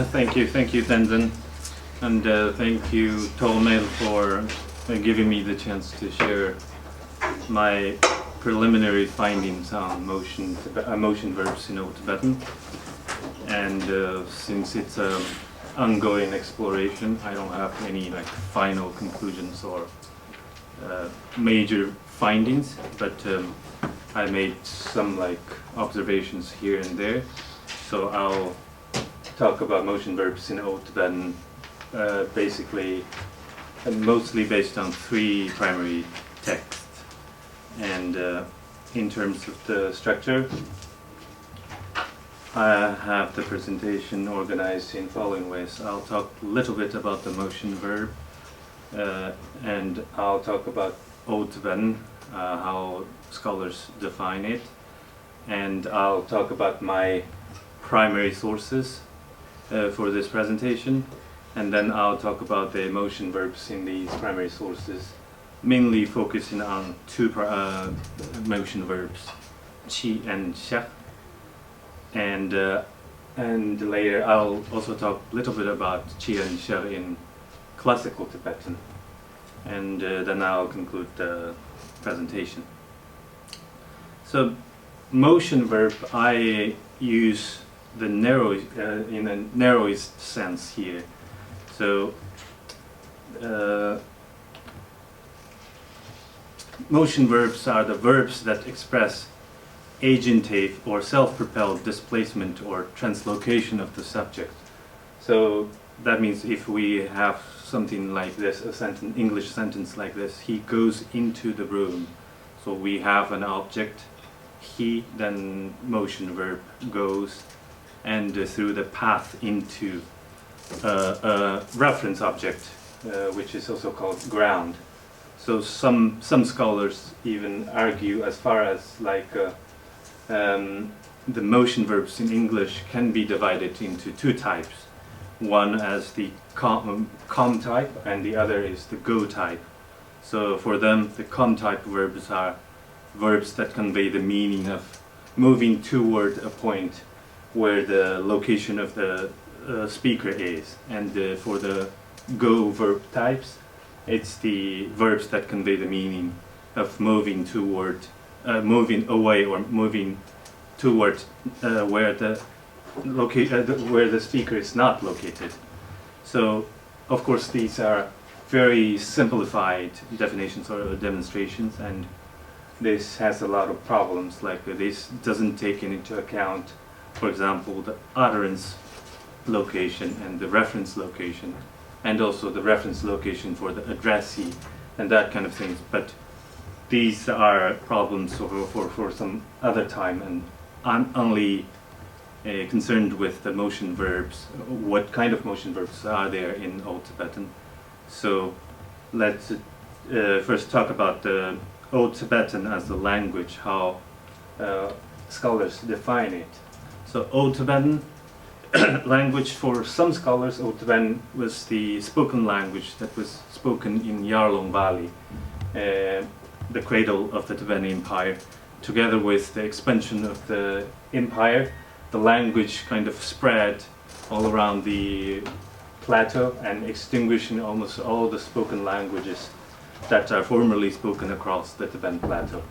Thank you, Tenzin, and thank you, Tolmail, for giving me the chance to share my preliminary findings on motion verbs in Old Tibetan. And since it's an ongoing exploration, I don't have any final conclusions or major findings, but I made some observations here and there. So I'll talk about motion verbs in Old Tibetan, basically mostly based on 3 primary texts. And in terms of the structure, I have the presentation organized in following ways. I'll talk a little bit about the motion verb, and I'll talk about Old Tibetan, how scholars define it, and I'll talk about my primary sources for this presentation, and then I'll talk about the motion verbs in these primary sources, mainly focusing on 2 motion verbs, chi and sha, and later I'll also talk a little bit about chi and sha in Classical Tibetan, and then I'll conclude the presentation. So motion verb, I use the in a narrowest sense here. So motion verbs are the verbs that express agentive or self-propelled displacement or translocation of the subject. So that means if we have something like this, English sentence like this, he goes into the room. So we have an object, he, then motion verb goes, and through the path into a reference object, which is also called ground. So some scholars even argue as far as the motion verbs in English can be divided into 2 types. One as the com type, and the other is the go type. So for them, the com type verbs are verbs that convey the meaning of moving toward a point where the location of the speaker is. And for the go verb types, it's the verbs that convey the meaning of moving toward, moving away or moving toward where the speaker is not located. So, of course, these are very simplified definitions or demonstrations, and this has a lot of problems. This doesn't take into account, for example, the utterance location and the reference location, and also the reference location for the addressee and that kind of things. But these are problems for some other time, and I'm only concerned with the motion verbs. What kind of motion verbs are there in Old Tibetan? So let's first talk about the Old Tibetan as a language, how scholars define it. So Old Tibetan language, for some scholars, Old Tibetan was the spoken language that was spoken in Yarlung Valley, the cradle of the Tibetan Empire. Together with the expansion of the empire, the language kind of spread all around the plateau and extinguishing almost all the spoken languages that are formerly spoken across the Tibetan plateau,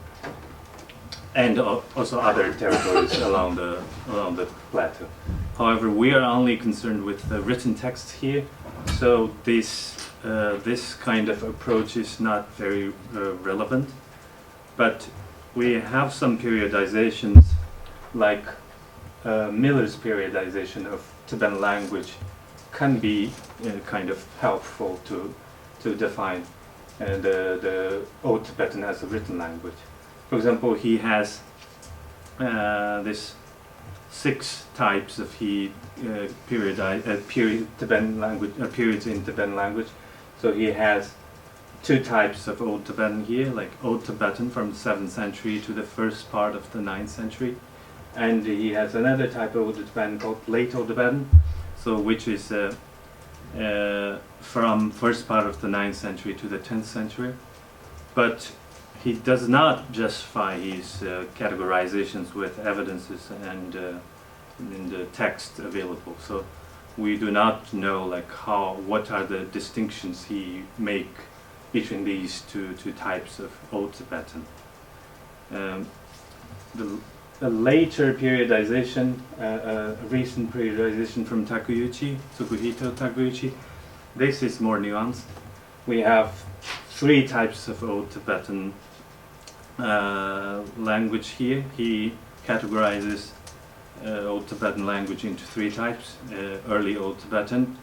and also other territories along the plateau. However, we are only concerned with the written text here, so this kind of approach is not very relevant. But we have some periodizations, like Miller's periodization of Tibetan language can be kind of helpful to define the Old Tibetan as a written language. For example, he has this 6 types of Tibetan language periods in Tibetan language. So he has 2 types of Old Tibetan here, like Old Tibetan from the 7th century to the first part of the 9th century, and he has another type of Old Tibetan called Late Old Tibetan, so which is from first part of the 9th century to the 10th century. But he does not justify his categorizations with evidences and in the text available. So we do not know like what are the distinctions he make between these two types of Old Tibetan. A later periodization, a recent periodization from Tsukuhito Takeuchi, this is more nuanced. We have 3 types of Old Tibetan language here. He categorizes Old Tibetan language into 3 types. Early Old Tibetan,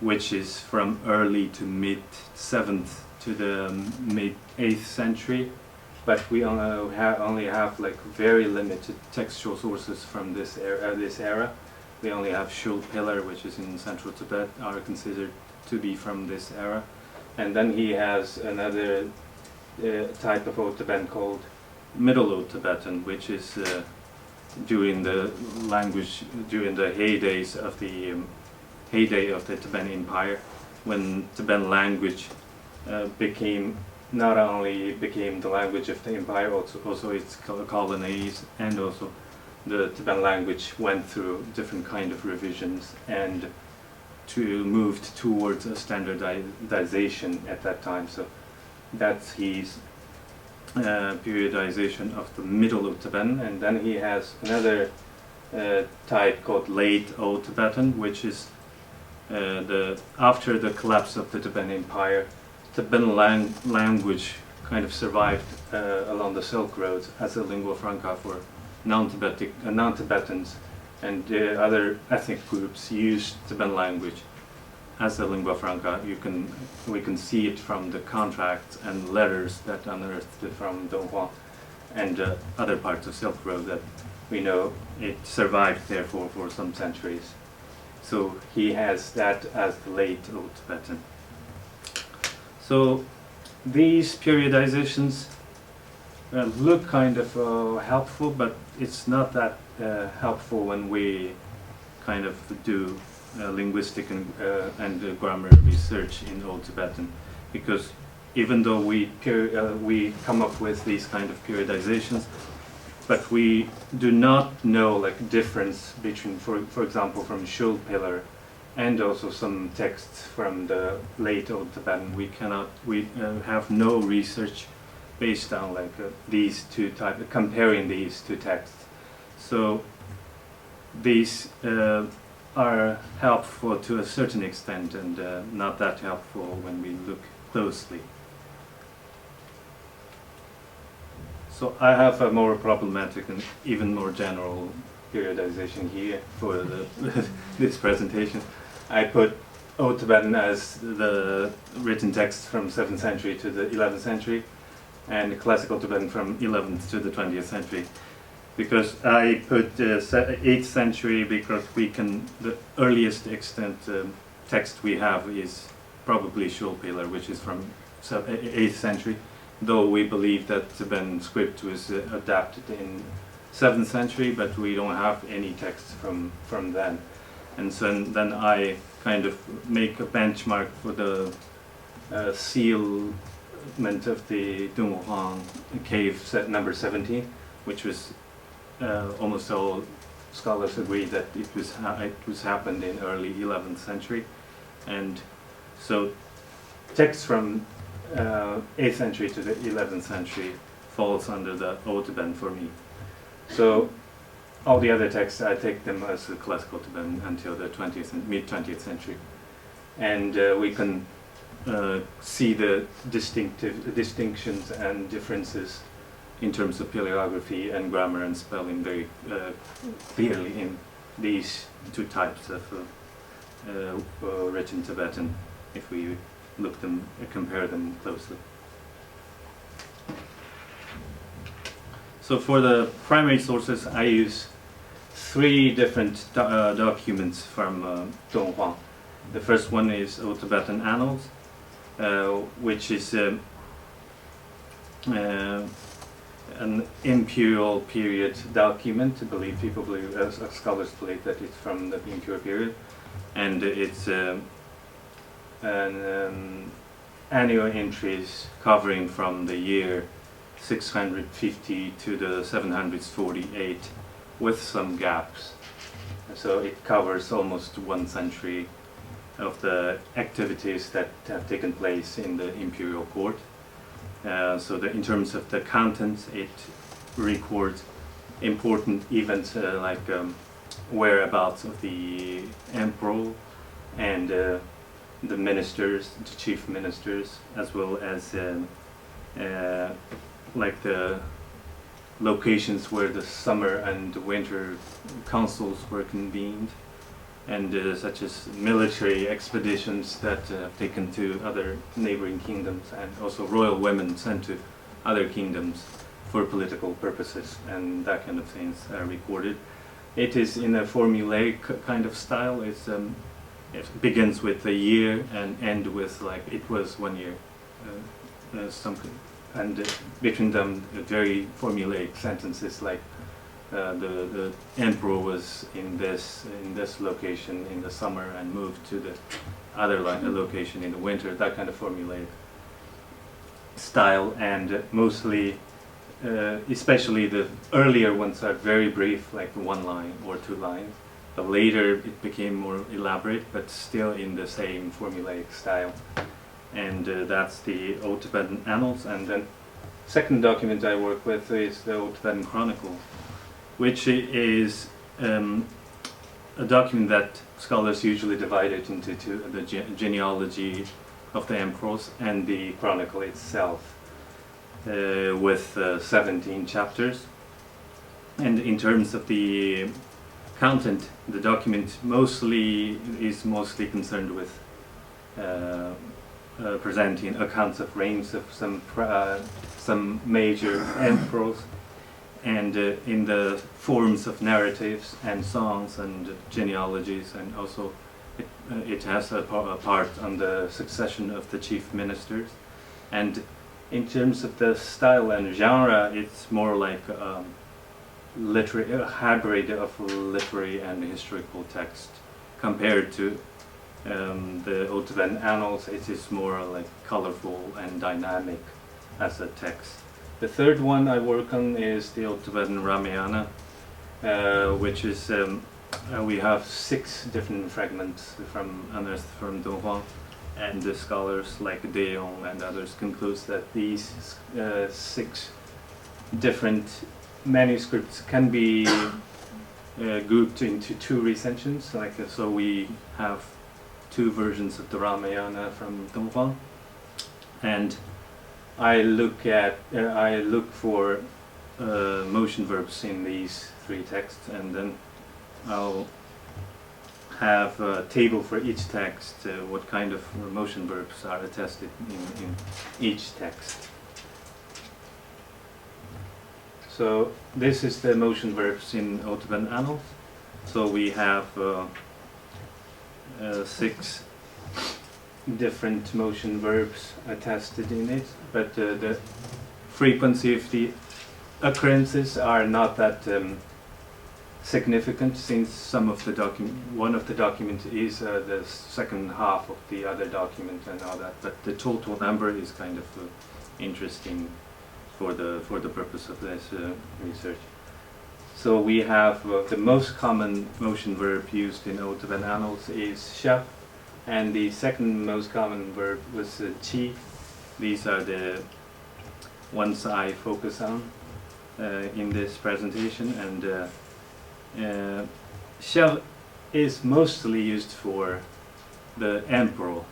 which is from early to mid 7th to the mid 8th century, but we only have like very limited textual sources from this era. We only have Shul Pillar, which is in central Tibet, are considered to be from this era. And then he has another type of Old Tibetan called Middle Old Tibetan, which is during the heydays of the heyday of the Tibetan Empire, when Tibetan language not only became the language of the empire, also its colonies, and also the Tibetan language went through different kind of revisions and moved towards a standardization at that time. So that's his periodization of the Middle Old Tibetan. And then he has another type called Late Old Tibetan, which is after the collapse of the Tibetan Empire, Tibetan language kind of survived along the Silk Road as a lingua franca for non-Tibetans, and other ethnic groups used Tibetan language as a lingua franca. We can see it from the contracts and letters that unearthed from Donghuang and other parts of Silk Road that we know it survived there for some centuries. So he has that as the Late Old Tibetan. So these periodizations look kind of helpful, but it's not that helpful when we kind of do linguistic and grammar research in Old Tibetan, because even though we come up with these kind of periodizations, but we do not know like difference between, for example, from Shul Pillar and also some texts from the Late Old Tibetan. We have no research based on like these two types, comparing these two texts. So these are helpful to a certain extent, and not that helpful when we look closely. So I have a more problematic and even more general periodization here for this presentation. I put Old Tibetan as the written text from 7th century to the 11th century, and Classical Tibetan from 11th to the 20th century. Because I put 8th century because the earliest extant text we have is probably Shul Pillar, which is from 8th century, though we believe that Tibetan script was adapted in 7th century, but we don't have any texts from then. And so then I kind of make a benchmark for the sealment of the Dunhuang cave set number 17, which was almost all scholars agree that it was happened in early 11th century. And so texts from 8th century to the 11th century falls under the Old Tibetan for me. So all the other texts, I take them as the Classical Tibetan until the mid-20th century. And we can see the distinctions and differences in terms of paleography and grammar and spelling very clearly in these two types of written Tibetan, if we compare them closely. So for the primary sources, I use 3 different documents from Donghuang. The first one is Old Tibetan Annals, which is an imperial period document. People believe, as scholars believe, that it's from the imperial period, and it's annual entries covering from the year 650 to the 748, with some gaps. So it covers almost 1 century of the activities that have taken place in the imperial court. In terms of the content, it records important events like whereabouts of the emperor and the ministers, the chief ministers, as well as like the locations where the summer and winter councils were convened, and such as military expeditions that have taken to other neighboring kingdoms, and also royal women sent to other kingdoms for political purposes, and that kind of things are recorded. It is in a formulaic kind of style. It begins with a year and end with like it was 1 year, something, and between them very formulaic sentences like the emperor was in this location in the summer and moved to the other location in the winter. That kind of formulaic style, and mostly, especially the earlier ones are very brief, like 1 line or 2 lines. The later it became more elaborate, but still in the same formulaic style. And that's the Old Tibetan Annals. And then second document I work with is the Old Tibetan Chronicle, which is a document that scholars usually divide it into the genealogy of the emperors and the chronicle itself, with 17 chapters. And in terms of the content, the document is mostly concerned with presenting accounts of reigns of some major emperors, and in the forms of narratives and songs and genealogies, and also it has a part on the succession of the chief ministers. And in terms of the style and genre, it's more like a hybrid of literary and historical text. Compared to the Old Tibetan Annals, it is more like colorful and dynamic as a text. The third one I work on is the Old Tibetan Rāmāyaṇa, which is we have 6 different fragments unearthed from Dunhuang, and the scholars like Deong and others conclude that these 6 different manuscripts can be grouped into 2 recensions. So we have 2 versions of the Rāmāyaṇa from Dunhuang, and I look for motion verbs in these 3 texts, and then I'll have a table for each text, what kind of motion verbs are attested in each text. So this is the motion verbs in Old Tibetan Annals. So we have 6 different motion verbs attested in it, but the frequency of the occurrences are not that significant, since one of the document is the second half of the other document and all that, but the total number is kind of interesting for the purpose of this research. So we have the most common motion verb used in Old Tibetan Annals is shab, and the second most common verb was chi. These are the ones I focus on in this presentation, and shab is mostly used for the emperor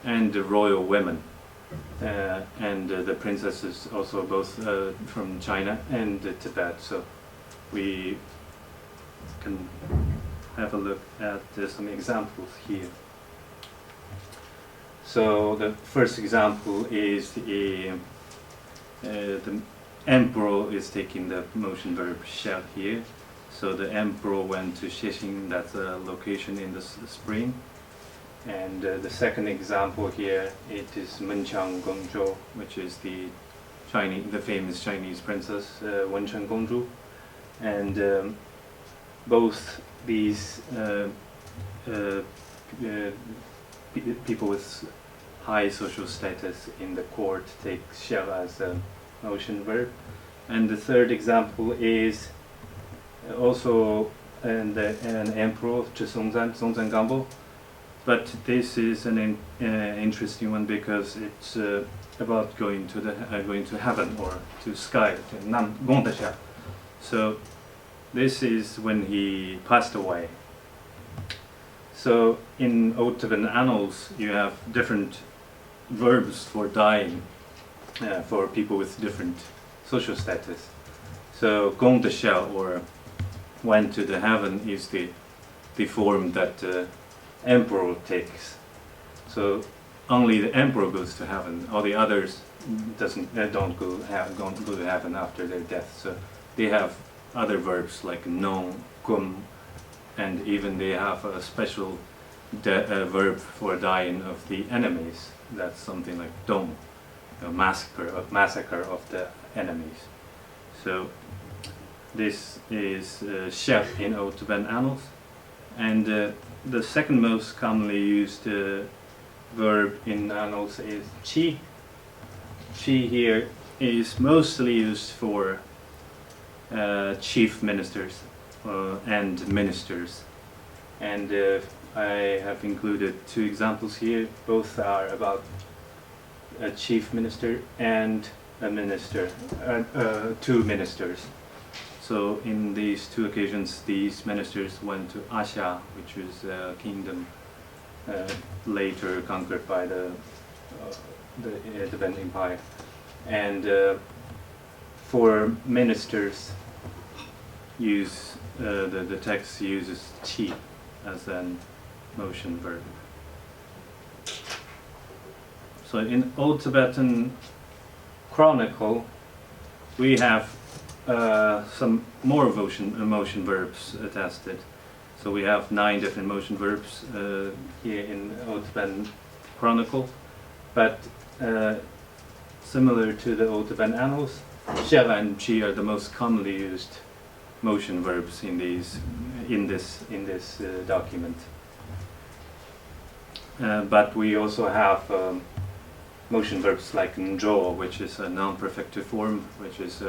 and the royal women, and the princesses also, both from China and Tibet. So we can have a look at some examples here. So the first example is the emperor is taking the motion verb shab here. So the emperor went to Shishing, that's a location in the spring. And the second example here, it is Wenchang Gongzhou, which is the famous Chinese princess Wenchang Gongzhou. And both these people with high social status in the court take shab as a motion verb. And the third example is also an emperor, Songzan Gambo. But this is an interesting one because it's about going to heaven or to sky, to Nam Gongdasha. So this is when he passed away. So in Old Tibetan Annals, you have different verbs for dying for people with different social status. So Gongdasha, or went to the heaven, is the form that the emperor takes. So only the emperor goes to heaven. All the others don't go to heaven after their death. So they have other verbs like non, kum, and even they have a special verb for dying of the enemies. That's something like dong, a massacre of the enemies. So this is chef in Old Tibetan Annals. And the second most commonly used verb in Annals is chi. Chi here is mostly used for chief ministers and ministers. And I have included two examples here. Both are about a chief minister and a minister, two ministers. So in these two occasions, these ministers went to Asha, which was a kingdom later conquered by the Tibetan Empire. And for ministers, the text uses chi as an motion verb. So in Old Tibetan Chronicle, we have some more motion verbs attested. So we have 9 different motion verbs here in Old Tibetan Chronicle, but similar to the Old Tibetan Annals, Sheva and Chi are the most commonly used motion verbs in this document. But we also have motion verbs like njo, which is a non-perfective form, which is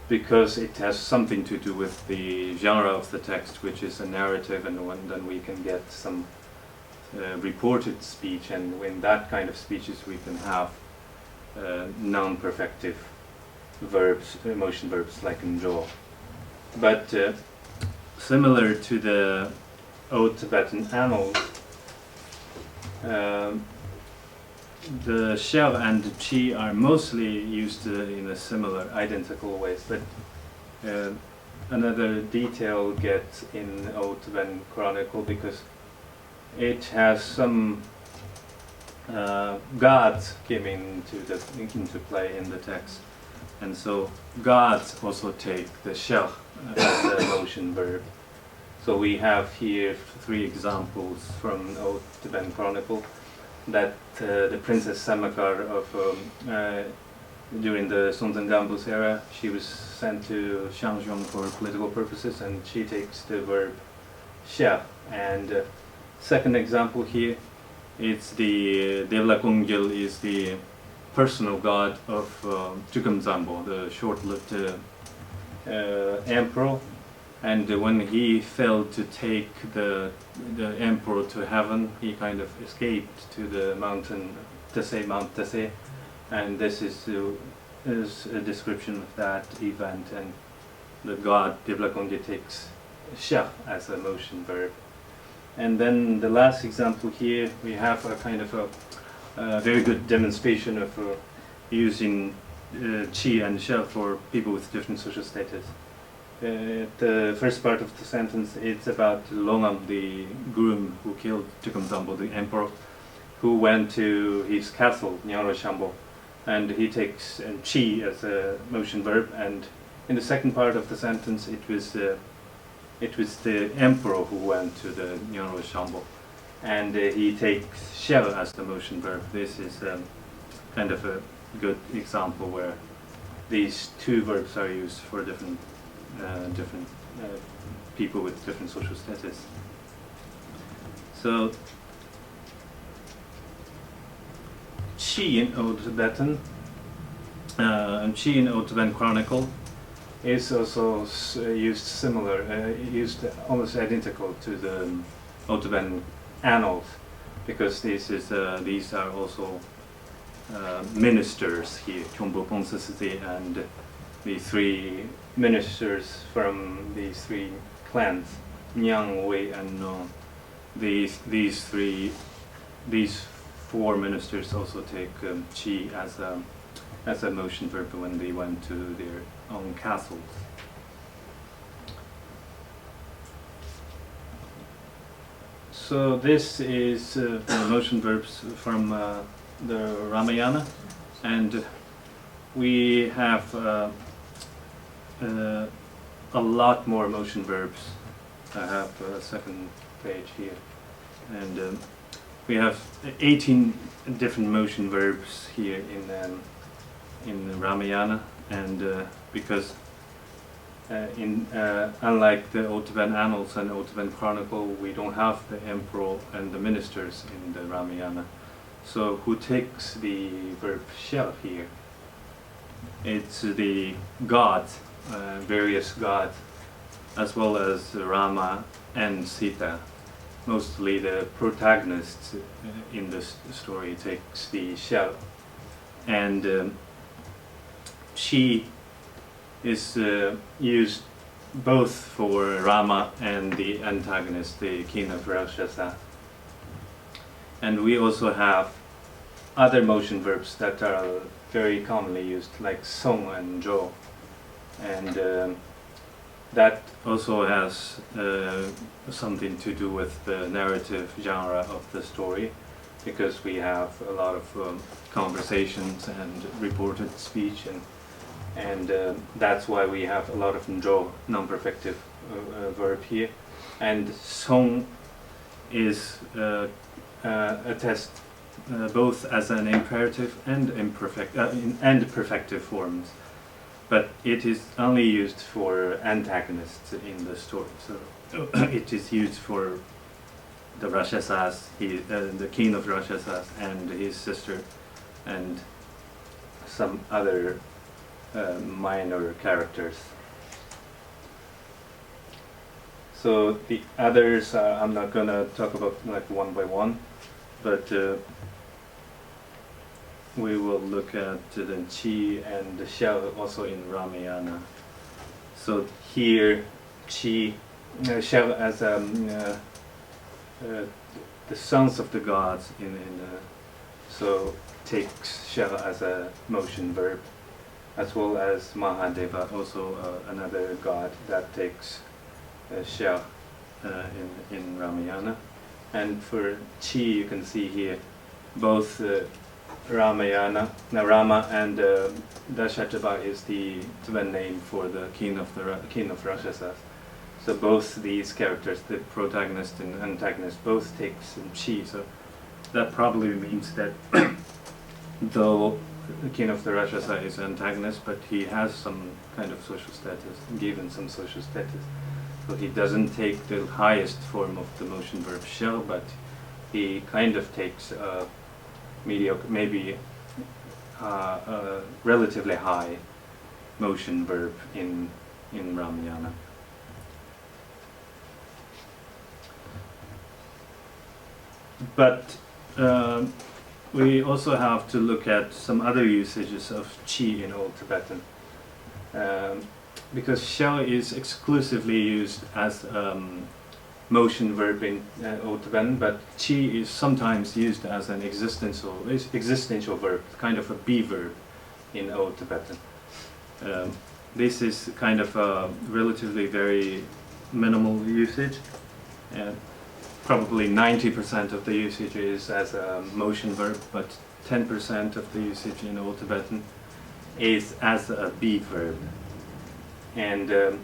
because it has something to do with the genre of the text, which is a narrative, and then we can get some reported speech, and in that kind of speeches we can have non-perfective verbs, motion verbs like njo. But similar to the Old Tibetan Annals, the shev and the chi are mostly used in a similar, identical ways, but another detail gets in Old Tibetan Chronicle because it has some gods came into play in the text, and so gods also take the shev as a motion verb. So we have here 3 examples from Old Tibetan Chronicle. That the Princess Samakar during the Songzan Gambo's era, she was sent to Shanzhong for political purposes, and she takes the verb xia. And second example here, it's the Devla Kongyal is the personal god of Jukam Zambo, the short-lived emperor. And when he failed to take the emperor to heaven, he kind of escaped to the mountain, Mount Tase, and this is a description of that event. And the god Devlakongye takes sha as a motion verb. And then the last example here, we have a kind of a very good demonstration of using chi and sha for people with different social status. The first part of the sentence, it's about Longam, the groom who killed Jukam Zambo, the emperor, who went to his castle, Nyaro Shambo, and he takes chi as a motion verb. And in the second part of the sentence, it was the emperor who went to the Nyaro Shambo, and he takes sheva as the motion verb. This is kind of a good example where these 2 verbs are used for different people with different social status. So chi in Old Tibetan, chi in Old Tibetan Chronicle is also used similar, used almost identical to the Old Tibetan Annals, because these are also ministers here, Chombo Ponsasati, and the three ministers from these three clans, Nyang, Wei, and No. These four ministers also take chi as a motion verb when they went to their own castles. So this is the motion verbs from the Rāmāyaṇa, and we have a lot more motion verbs. I have a second page here, and we have 18 different motion verbs here in the Rāmāyaṇa, and because unlike the Old Tibetan Annals and Old Tibetan Chronicle, we don't have the emperor and the ministers in the Rāmāyaṇa. So who takes the verb shall here? It's the gods, various gods, as well as Rama and Sita. Mostly the protagonist in this story takes the shell, and she is used both for Rama and the antagonist, the king of Rakshasa. And we also have other motion verbs that are very commonly used, like song and jo, and that also has something to do with the narrative genre of the story, because we have a lot of conversations and reported speech, and that's why we have a lot of njo, non-perfective verb here. And song is attest both as an imperative and perfective forms, but it is only used for antagonists in the story. So it is used for the Rakshasas, the king of Rakshasas and his sister, and some other minor characters. So the others I'm not gonna talk about like one by one, but we will look at the chi and the shell also in Rāmāyaṇa. So here, chi, shell as the sons of the gods so takes shell as a motion verb, as well as Mahadeva, also another god that takes shell in Rāmāyaṇa. And for chi, you can see here both Rāmāyaṇa, Rama and Dashatava is the Tibetan name for the king of Rakshasas. So both these characters, the protagonist and antagonist, both take some chi. So that probably means that though the king of the Rakshasa is antagonist, but he has some kind of social status, given some social status. So he doesn't take the highest form of the motion verb shall, but he kind of takes mediocre, maybe a relatively high motion verb in Rāmāyaṇa. But we also have to look at some other usages of chi in Old Tibetan, because shall is exclusively used as motion verb in Old Tibetan, but chi is sometimes used as an existential verb, kind of a be verb in Old Tibetan. This is kind of a relatively very minimal usage, and probably 90% of the usage is as a motion verb, but 10% of the usage in Old Tibetan is as a be verb. And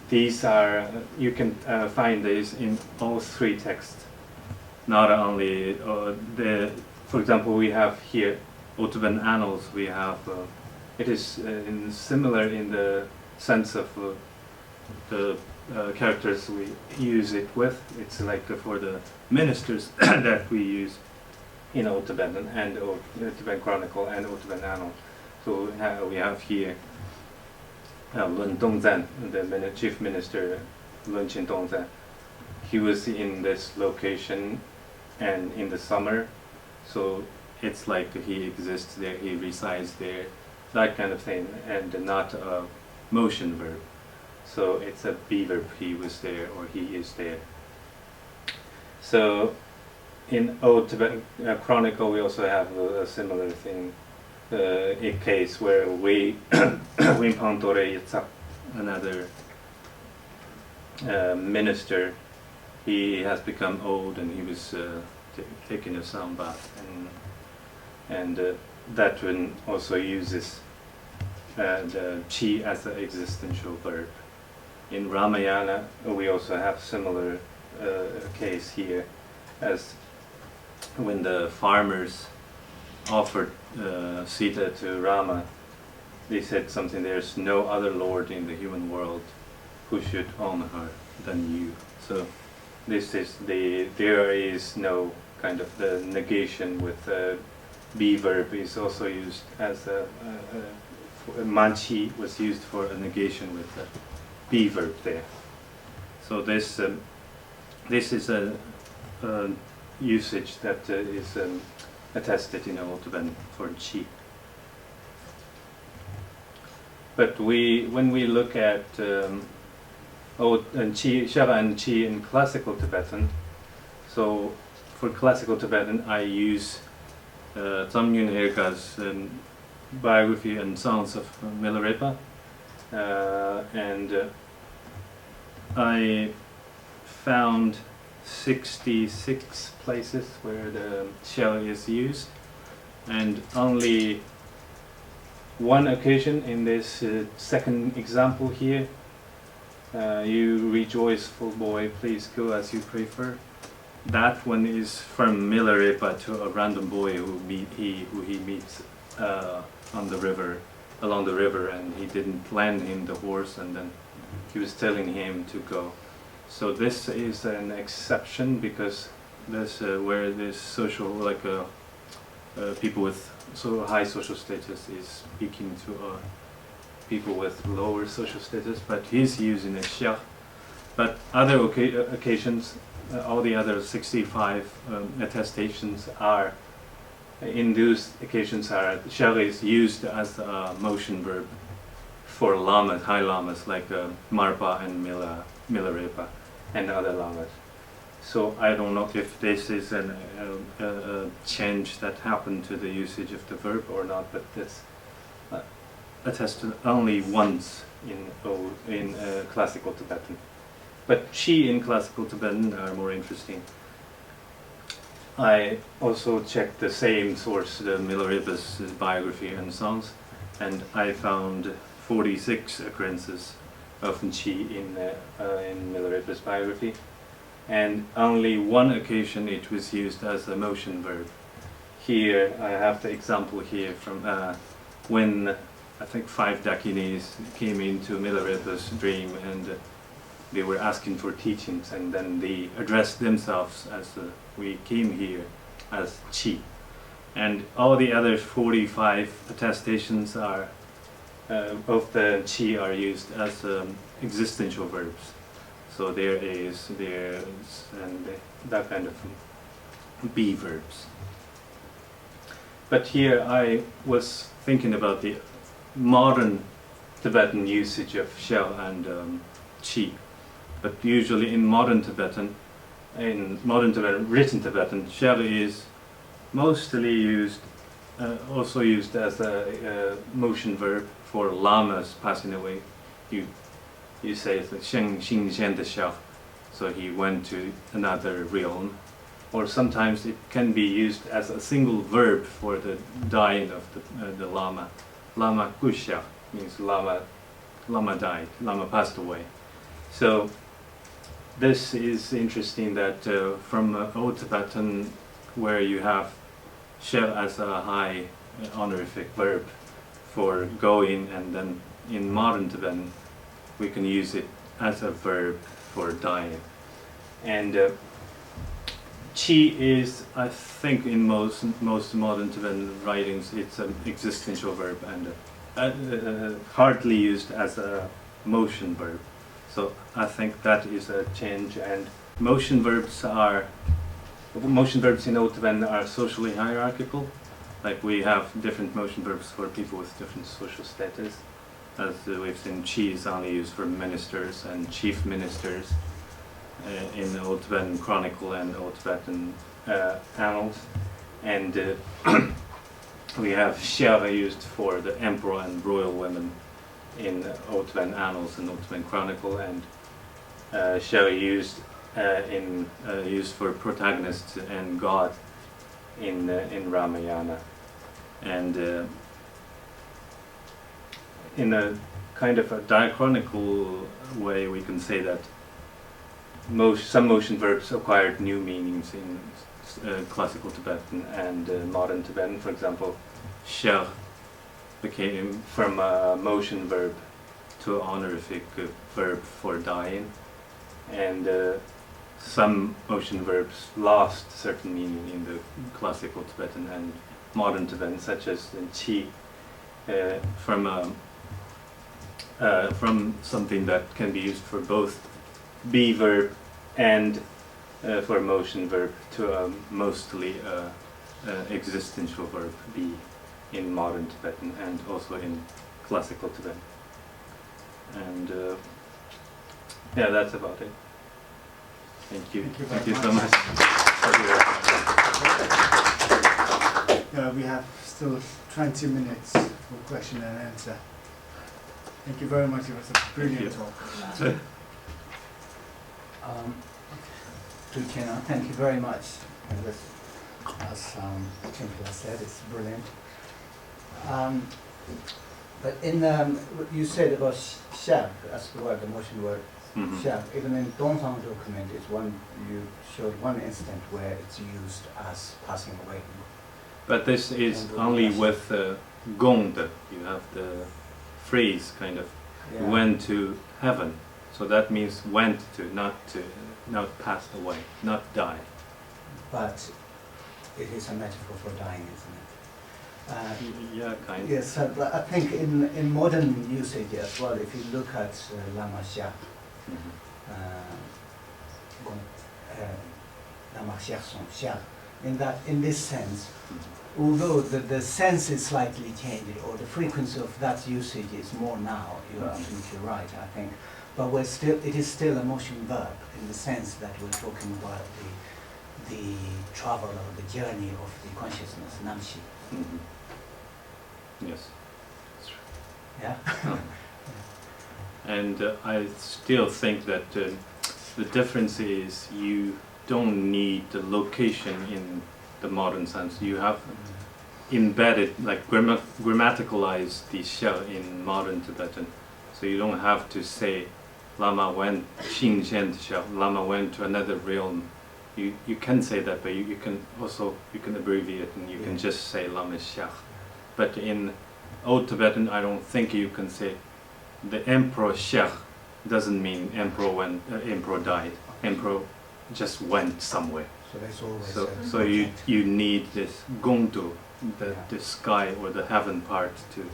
these are, you can find these in all three texts. Not only for example, we have here Old Tibetan Annals. We have it is similar in the sense of the characters we use it with. It's like for the ministers that we use in Old Tibetan and Old Tibetan Chronicle and Old Tibetan Annals. So we have here Lun Dongzan, the chief minister, Lun Chin Dongzan. He was in this location, and in the summer, so it's like he exists there, he resides there, that kind of thing, and not a motion verb. So it's a be verb, he was there or he is there. So in Old Tibetan Chronicle we also have a similar thing, a case where Wimpang Tore Yitzhak, another minister, he has become old and he was taking a sound bath, and that one also uses the chi as an existential verb. In Rāmāyaṇa we also have similar case here, as when the farmers offered Sita to Rama, they said something, there's no other lord in the human world who should honor her than you. So this is there is no kind of the negation with be verb is also used as manchi was used for a negation with the be verb there. So this is a usage that is attested in Old Tibetan for chi. But when we look at Old and chi, Shava and chi in Classical Tibetan, so for Classical Tibetan I use Tsangnyon Heruka's biography and songs of Milarepa, and I found 66 places where the shell is used, and only one occasion in this second example here, you rejoiceful boy, please go as you prefer. That one is from Milarepa to a random boy who he meets on the river, along the river, and he didn't lend him the horse, and then he was telling him to go. So this is an exception, because this where this social, like people with so high social status is speaking to people with lower social status, but he's using a shah. But other occasions, all the other 65 attestations are, in those occasions, shah is used as a motion verb for lamas, high lamas like Marpa and Milarepa and other lamas. So I don't know if this is a change that happened to the usage of the verb or not, but that's attested only once in Classical Tibetan. But chi in Classical Tibetan are more interesting. I also checked the same source, the Milarepa's biography and songs, and I found 46 occurrences of chi in Milarepa's biography, and only one occasion it was used as a motion verb. Here I have the example here from when I think 5 dakinis came into Milarepa's dream, and they were asking for teachings, and then they addressed themselves as we came here as chi. And all the other 45 attestations are of the chi are used as existential verbs. So there is, and that kind of be verbs. But here I was thinking about the modern Tibetan usage of shell and chi. But usually in modern Tibetan, written Tibetan, shell is mostly used, also used as a motion verb for lamas passing away. You say it's like Sheng Xing Xian De Xiao, so he went to another realm. Or sometimes it can be used as a single verb for the dying of the lama. Lama Guxia means lama died, lama passed away. So this is interesting that from Old Tibetan, where you have shell as a high honorific verb for going, and then in modern Tibetan we can use it as a verb for dying. And chi is, I think in most modern Tibetan writings, it's an existential verb, and hardly used as a motion verb. So I think that is a change. And motion verbs in Old Tibetan are socially hierarchical. Like we have different motion verbs for people with different social status. As we've seen, chi is only used for ministers and chief ministers in the Old Tibetan Chronicle and Old Tibetan Annals. And we have gshegs used for the emperor and royal women in Old Tibetan Annals and Old Tibetan Chronicle, and gshegs used for protagonists and God in Rāmāyaṇa. And in a kind of a diachronical way, we can say that some motion verbs acquired new meanings in classical Tibetan and modern Tibetan. For example, gshegs became from a motion verb to an honorific verb for dying, and some motion verbs lost certain meaning in the classical Tibetan and modern Tibetan, such as chi, from something that can be used for both be verb and for a motion verb to a mostly existential verb be in modern Tibetan and also in classical Tibetan. And yeah, that's about it. Thank you. Thank you so much. We have still 20 minutes for question and answer. Thank you very much. It was a brilliant talk. Thank you very much. As MPhil said, it's brilliant. But in you said about gshegs as the word, the motion word. gshegs. Even in Dongfang document, you showed one instant where it's used as passing away. But this is only with gong. You have the phrase kind of went to heaven. So that means went to, not passed away, not died. But it is a metaphor for dying, isn't it? Yeah, kind of. Yes, but I think in modern usage as well, if you look at Lama Xiang, Lama Xiang, in this sense, although the sense is slightly changed, or the frequency of that usage is more now, you are absolutely right, I think. But it is still a motion verb in the sense that we're talking about the travel or the journey of the consciousness, namshi. Yes. Yeah. And I still think that the difference is you don't need the location in the modern sense. You have embedded, like grammaticalized the gshegs in modern Tibetan. So you don't have to say Lama went Lama went to another realm. You can say that, but you can abbreviate and you can just say Lama gshegs. But in Old Tibetan, I don't think you can say the emperor gshegs doesn't mean emperor died. Emperor just went somewhere. So that's always so you need this gongtu, the sky or the heaven part to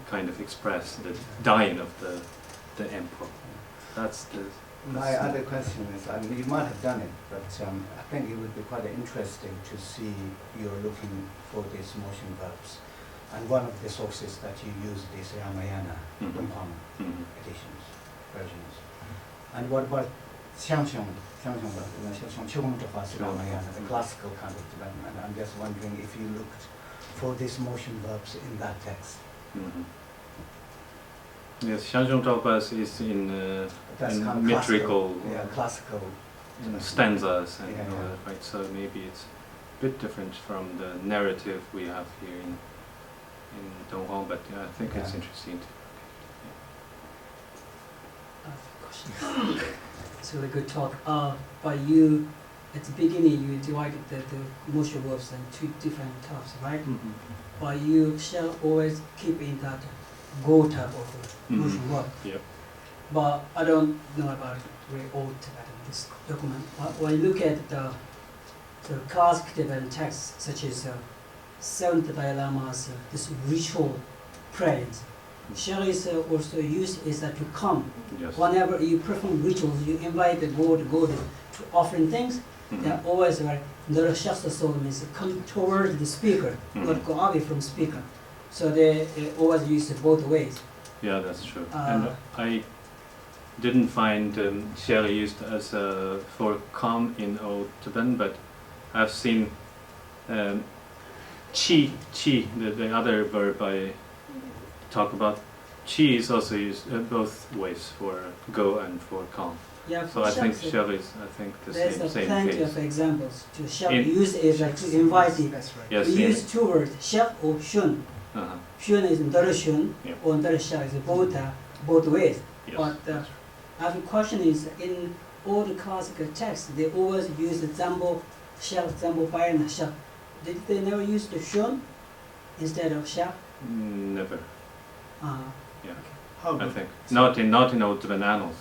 kind of express the dying of the emperor. That's my other question is, I mean, you might have done it, but I think it would be quite interesting to see you're looking for these motion verbs. And one of the sources that you use is Rāmāyaṇa, editions, versions. And what about Rāmāyaṇa, the classical kind of Tibetan? And I'm just wondering if you looked for these motion verbs in that text. Yes, Shanzhong Tolpas is in metrical classical stanzas and all that, right? So maybe it's a bit different from the narrative we have here in Donghong, but I think it's interesting. It's a really good talk. But you, at the beginning, you divided the motion verbs into two different types, right? But you shall always keep in that go type of motion verb. Yep. But I don't know about very old Tibetan, this document. But when you look at the classic Tibetan texts, such as seventh Dalai Lama's this ritual prayers. Share is also used is to come. Yes. Whenever you perform rituals, you invite the god to offering things. They are always like the Shasta soul means come toward the speaker, not go away from speaker. So they always use it both ways. Yeah, that's true. And I didn't find share used as for calm in Old Tibetan, but I've seen chi, the other verb I talk about. Chi is also used both ways, for go and for calm. Yeah, So I think share is the there's same plenty case. of examples. To share In- use is like to invite it. That's right. Yes, We in- use two words, share or shun. Shun is darashun, Yeah. or darasha is both ways. Yes. But I have a question is, in all the classical texts, they always use the zambo, shell, zambo, bayana, shell. Did they never use the shun instead of shell? Never. Yeah, How I good. think not in Old Tibetan Annals.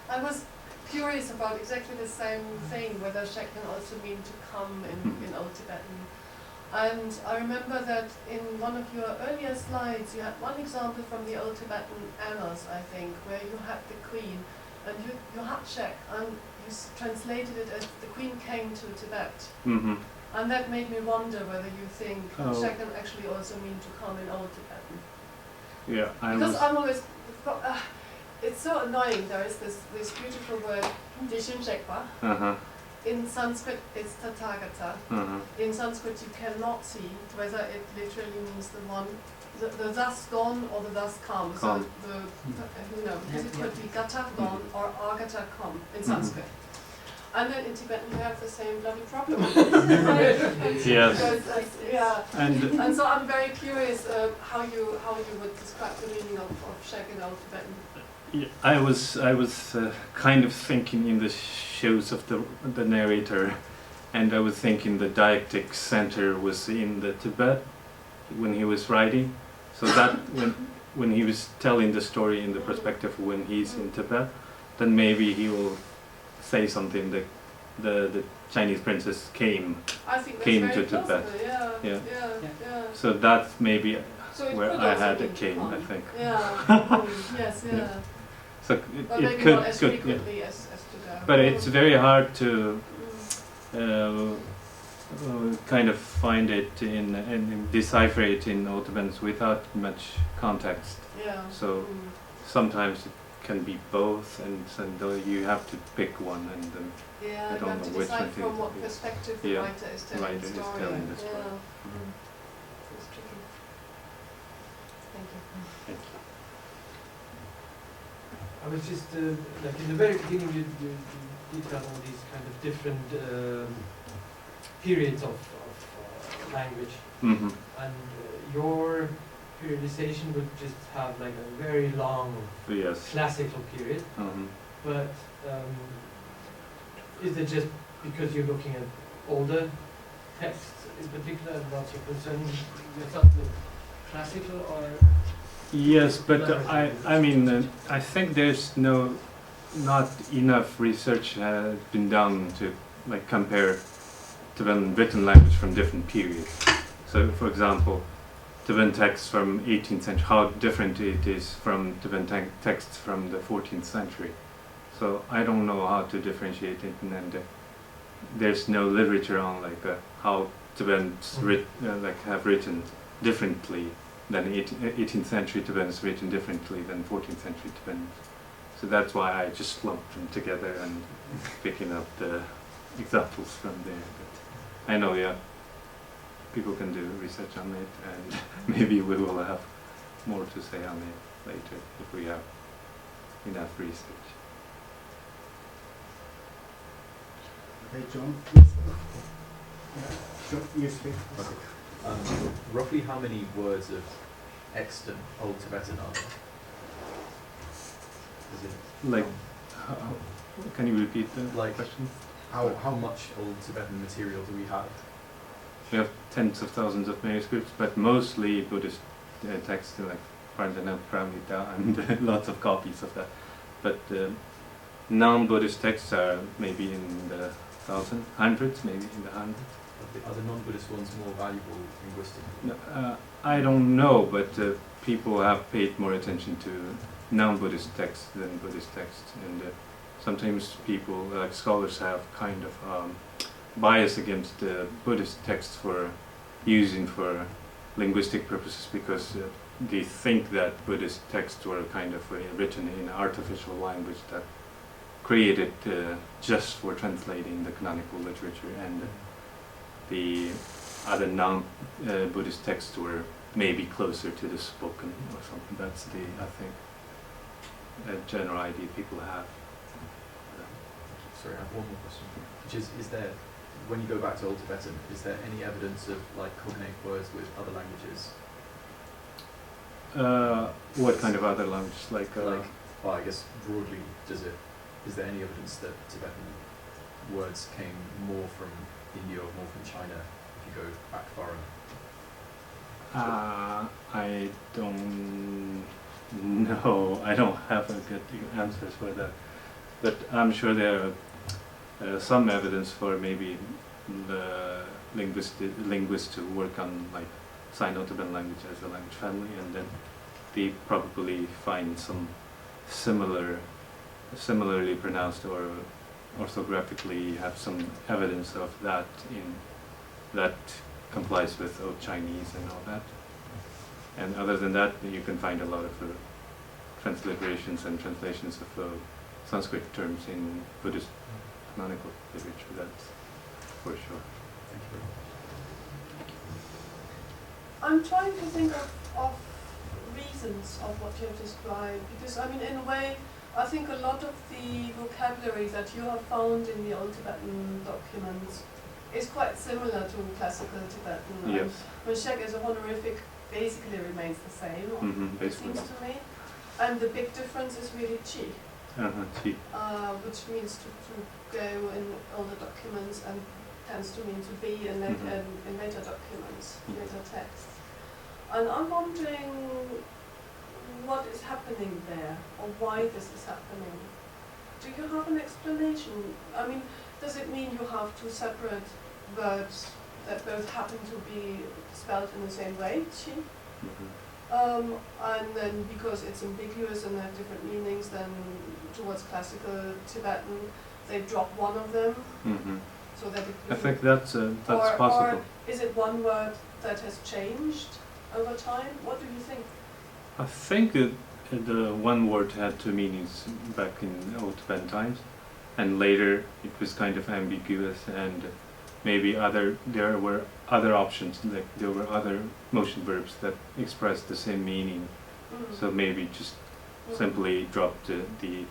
I was curious about exactly the same thing, whether shek can also mean to come in Old Tibetan. And I remember that in one of your earlier slides you had one example from the Old Tibetan Annals, I think, where you had the queen and you had shek and you translated it as the queen came to Tibet. And that made me wonder whether you think shek can actually also mean to come in Old Tibetan. Yeah, Because I'm always, it's so annoying. There is this beautiful word, deixis. In Sanskrit, it's tathagata. In Sanskrit, you cannot see whether it literally means the one, the thus gone or the thus come. So because it could be gata gone or agata come in Sanskrit. And then in Tibetan, you have the same bloody problem. Yes. Yeah. And So I'm very curious how you would describe the meaning of shek in Old Tibetan. yeah, I was kind of thinking in the shoes of the narrator, and I was thinking the didactic center was in the Tibet when he was writing, so that when he was telling the story in the perspective when he's in Tibet, then maybe he will say something that the Chinese princess came I think that's to very Tibet. plausible, Yeah. Yeah. So that's maybe So it where could I also had mean a came, I come. think. Yeah. Yes. Yeah. Yeah. So But it maybe could, not as yeah. frequently as today. But it's very hard to kind of find it and decipher it in Old Tibetan without much context. Yeah. So sometimes it can be both, and so you have to pick one, and then Yeah, I you don't have know to which decide one to from what use. perspective the Yeah, writer is telling writer the is story. telling the story. Yeah. It's tricky. Thank you. Thank you. I was just like in the very beginning, you detailed all these kind of different periods of language, and your periodization would just have like a very long Yes. classical period. But is it just because you're looking at older texts in particular and not so concerned with the classical, or? Yes, but I mean I think there's not enough research has been done to like compare Tibetan written language from different periods. So, for example, Tibetan texts from 18th century, how different it is from Tibetan texts from the 14th century. So I don't know how to differentiate it, and there's no literature on like how Tibetans have written differently than 18th century Tibetans written differently than 14th century Tibetans. So that's why I just lumped them together and picking up the examples from there. But I know, yeah, people can do research on it, and maybe we will have more to say on it later if we have enough research. Okay, John, please. Yeah, John, you speak. Roughly how many words of extant Old Tibetan are there? Is it Like, can you repeat the Like- question? how much Old Tibetan material do we have? We have tens of thousands of manuscripts, but mostly Buddhist texts like Pramita and lots of copies of that. But non-Buddhist texts are maybe in the hundreds, maybe in the hundreds. Are the non-Buddhist ones more valuable linguistically? No, I don't know, but people have paid more attention to non-Buddhist texts than Buddhist texts, and sometimes people, like scholars, have kind of bias against Buddhist texts for using for linguistic purposes because they think that Buddhist texts were kind of written in artificial language that created just for translating the canonical literature, and the other non-Buddhist texts were maybe closer to the spoken or something. That's the, I think, general idea people have. Sorry, I have one more question, which is there, when you go back to Old Tibetan, is there any evidence of like cognate words with other languages? What kind of other language? Well, I guess broadly, is there any evidence that Tibetan words came more from India or more from China if you go back far enough? I don't know. I don't have a good answers for that. But I'm sure there are some evidence for maybe the linguists to work on like Sino-Tibetan language as a language family, and then they probably find some similarly pronounced or orthographically have some evidence of that that complies with Old Chinese and all that. And other than that, you can find a lot of transliterations and translations of Sanskrit terms in Buddhist canonical literature, that's for sure. Thank you very much. I'm trying to think of reasons of what you have described, because I mean, in a way, I think a lot of the vocabulary that you have found in the Old Tibetan documents is quite similar to classical Tibetan. Yes. Mchis as a honorific basically remains the same, it Basically. seems to me. And the big difference is really chi, Chi. which means to go in older documents and tends to mean to be in later documents, later texts. And I'm wondering what is happening there, or why this is happening. Do you have an explanation? I mean, does it mean you have two separate verbs that both happen to be spelled in the same way, chi? And then because it's ambiguous and have different meanings than towards classical Tibetan, they drop one of them, so that it I think that's possible. Or is it one word that has changed over time? What do you think? I think the one word had two meanings back in Old Tibetan times, and later it was kind of ambiguous, and maybe there were other options, like there were other motion verbs that expressed the same meaning. So maybe just simply drop the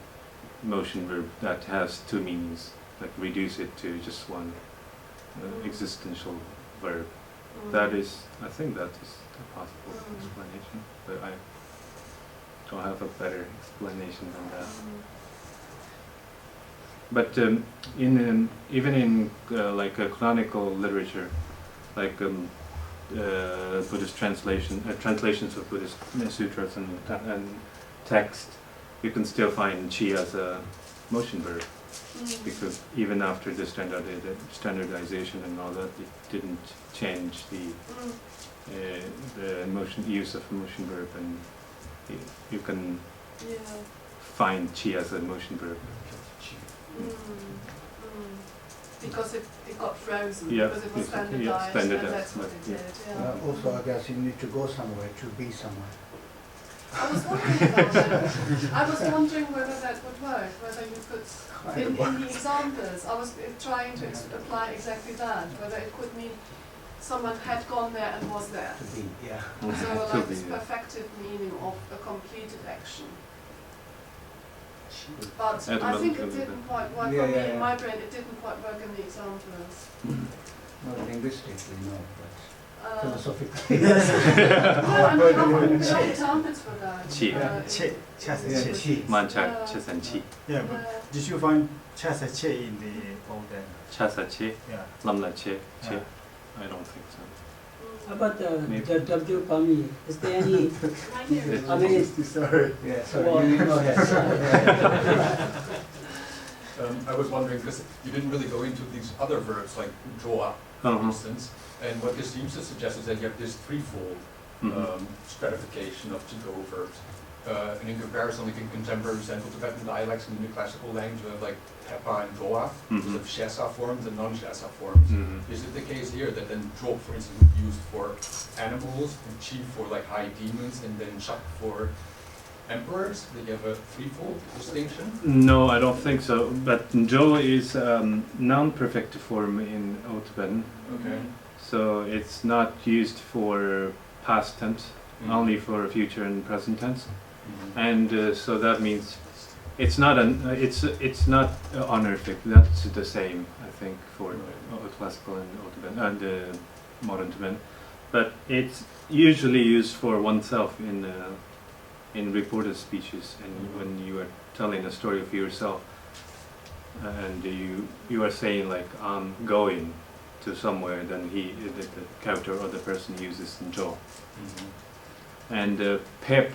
motion verb that has two meanings, like reduce it to just one existential verb. That is, I think that is a possible explanation, but I don't have a better explanation than that. But even in like a canonical literature, like Buddhist translations of Buddhist sutras and text, you can still find chi as a motion verb, because even after the standardization and all that, it didn't change the use of motion verb, and you can find chi as a motion verb. Because it got frozen, Yeah, because it was standardized, yeah, standardized, and that's what it yeah. did. Also, I guess you need to go somewhere to be somewhere. I was wondering about that. I was wondering whether that would work, whether you could, in the examples, I was trying to apply exactly that, whether it could mean someone had gone there and was there. To be, yeah. So like this perfective meaning of a completed action. But I think it didn't quite work on me, in my brain, it didn't quite work in the examples. Not linguistically, no, but philosophically. No, and we have examples for that. Chi. Chi. Mancha, chas and chi. Yeah, but did you find chasa che in the Old Chasa chi, Yeah. lamla chi, chi. Yeah. I don't think so. How about Maybe. the W Pami? Is there any? I mean, Sorry. Yeah, sorry, Well, you go ahead. I was wondering, because you didn't really go into these other verbs like joa, for Uh-huh. instance. And what this seems to suggest is that you have this threefold stratification of to-go verbs. And in comparison, like in contemporary Central Tibetan dialects and in the classical language, you have like Pepa and Goa, Mhm. of shesa forms and non-shesa forms. Mhm. Is it the case here that then drop, for instance, would be used for animals, and chi for like high demons, and then shak for emperors? That you have a threefold distinction? No, I don't think so. But Jo is non-perfective form in Old Tibetan, Okay. so it's not used for past tense, only for future and present tense. And so that means it's not honorific. That's the same, I think, for classical and Old Tibetan and modern Tibetan. But it's usually used for oneself in reported speeches, and when you are telling a story of yourself, and you are saying like I'm going to somewhere, then the character or the person uses Jo. And Pep.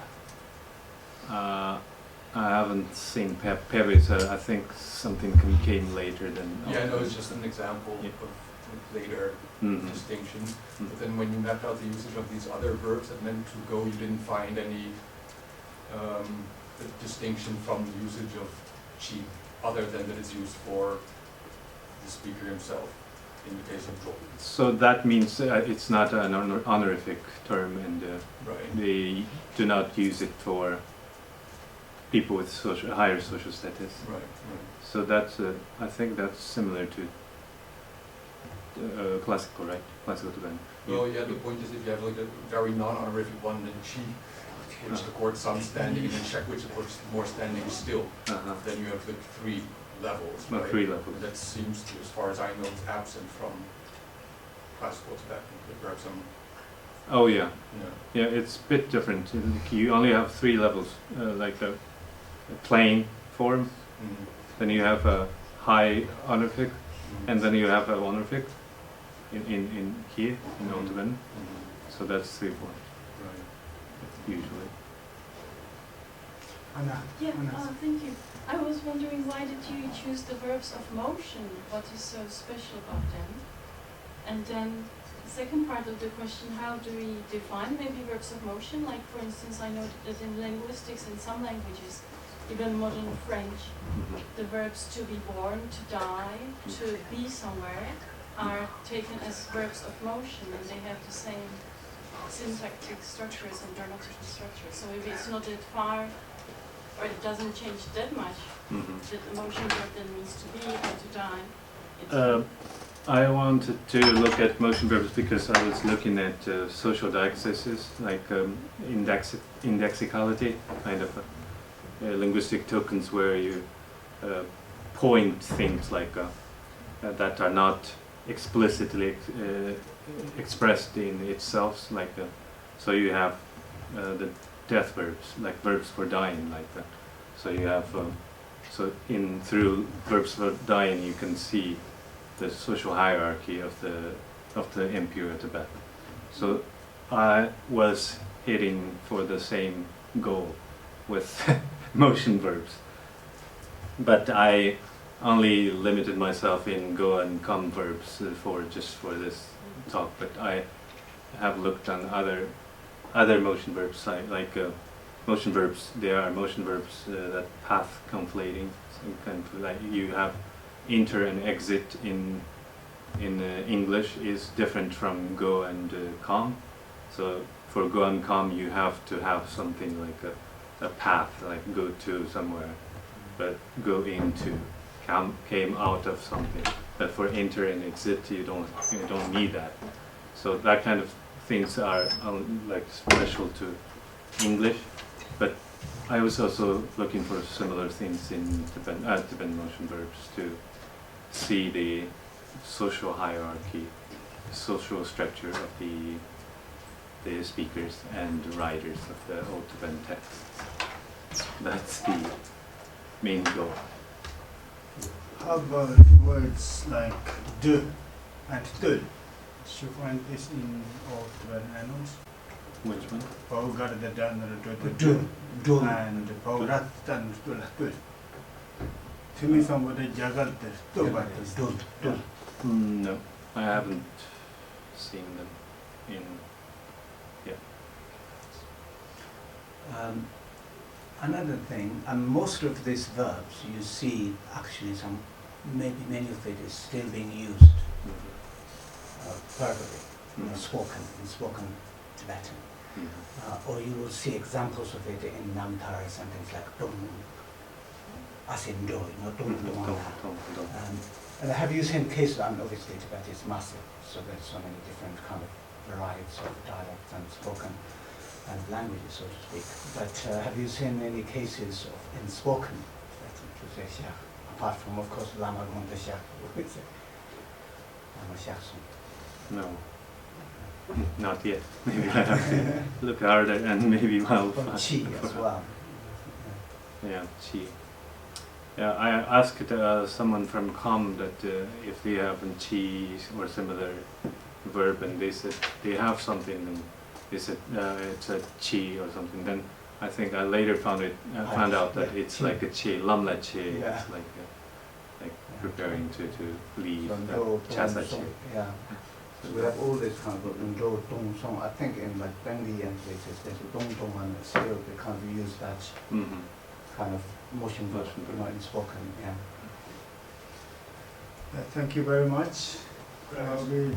I haven't seen Pep. Pep is, I think, something came later than. Yeah, no, it's just an example Yeah. of later distinctions. But then when you mapped out the usage of these other verbs that meant to go, you didn't find any distinction from the usage of chi, other than that it's used for the speaker himself, in the case of drop. So that means it's not an honorific term, and Right. they do not use it for people with higher social status. Right, So that's, I think that's similar to classical, right? Classical Tibetan. Well, yeah, the point is if you have like a very non-honorific one, then chi, which accords some standing, and then shek, which accords more standing still, Uh-huh. then you have like three levels, Well, right? 3 levels. That seems to, as far as I know, is absent from classical Tibetan, but perhaps some, Oh yeah, you know. yeah. It's a bit different. You only have 3 levels, like a plain form. Then you have a high honorific, and then you have a honorific in here in Old Tibetan. So that's 3 forms Right. usually. Anna. Yeah, Anna. thank you. I was wondering, why did you choose the verbs of motion? What is so special about them? And then the second part of the question, how do we define maybe verbs of motion? Like, for instance, I know that in linguistics in some languages, even modern French, the verbs to be born, to die, to be somewhere are taken as verbs of motion, and they have the same syntactic structures and grammatical structures. So maybe it's not that far, or it doesn't change that much, that the motion verb then means to be or to die. I wanted to look at motion verbs because I was looking at social deixis, like indexicality, kind of linguistic tokens where you point things like that are not explicitly expressed in itself, like so you have the death verbs, like verbs for dying, like that. So you have so through verbs for dying you can see the social hierarchy of the MPhil Tibet. So I was hitting for the same goal with motion verbs, but I only limited myself in go and come verbs for this talk. But I have looked on other motion verbs, like motion verbs. There are motion verbs that path conflating. So kind of like you have enter and exit in English is different from go and come. So for go and come you have to have something like a path, like go to somewhere, but go into came out of something. But for enter and exit you don't need that. So that kind of things are like special to English. But I was also looking for similar things in Tibetan motion verbs to see the social hierarchy, social structure of the speakers and writers of the Old Tibetan texts. That's the main goal. How about words like du and tul? Did you find this in Old Tibetan Annals? Which one? Paugardadan Du, du. and Pauratan tul. To me, somebody jagal this. Dun. No. I haven't seen them in. Another thing, most of these verbs you see actually maybe many of it is still being used verbally, in spoken Tibetan. Or you will see examples of it in namtaras and things like dong, asindo, dong, dong. And have you seen cases, obviously Tibet is massive, so there's so many different kind of varieties of dialects and spoken and languages, so to speak. But have you seen any cases in spoken Tibetan, apart from, of course, Lama Gomda No, not yet. Maybe I have to look harder and maybe I'll Or chi as well. Yeah, chi. Yeah, I asked someone from COM that if they have a chi or similar verb, and they said they have something, and they said it's a chi or something. Then I think I later found out that it's like a chi, lamla chi. Yeah. It's like preparing to leave. So Chasa chi. yeah. So we have all this kind of Ndo, Dong, Song. I think in like Bengali and places there's a Dong, Dong, and still they kind of use that kind of motion verb, in spoken. Yeah. Thank you very much. We